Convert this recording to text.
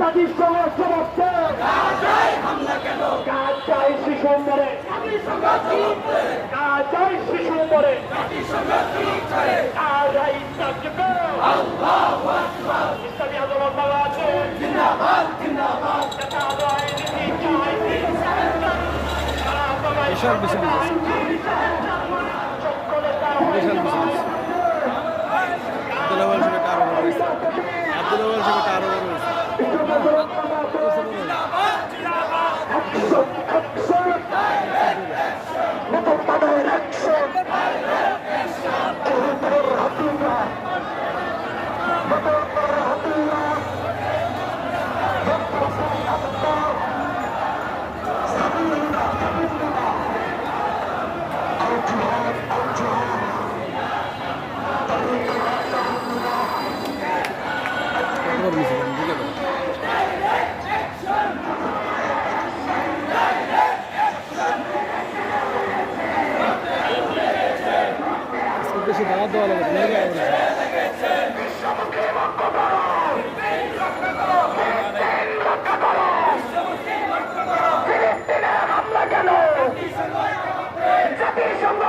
জাতিসংঘ জবাব দেয়। গাজায় শিশু মরে, গাজায় শিশু মরে, গাজায় থাকবে। ইসলামী আন্দোলন বাংলাদেশ জিন্দাবাদ, জিন্দাবাদ। বিশাল বিশাল আব্দুল আওয়াল সাহেব আরো বড় হয়েছে। আব্দুল আওয়াল সাহেব আরো বড় হয়েছে। বেশি দাওয়াত দেওয়া লাগে জাতিসংঘ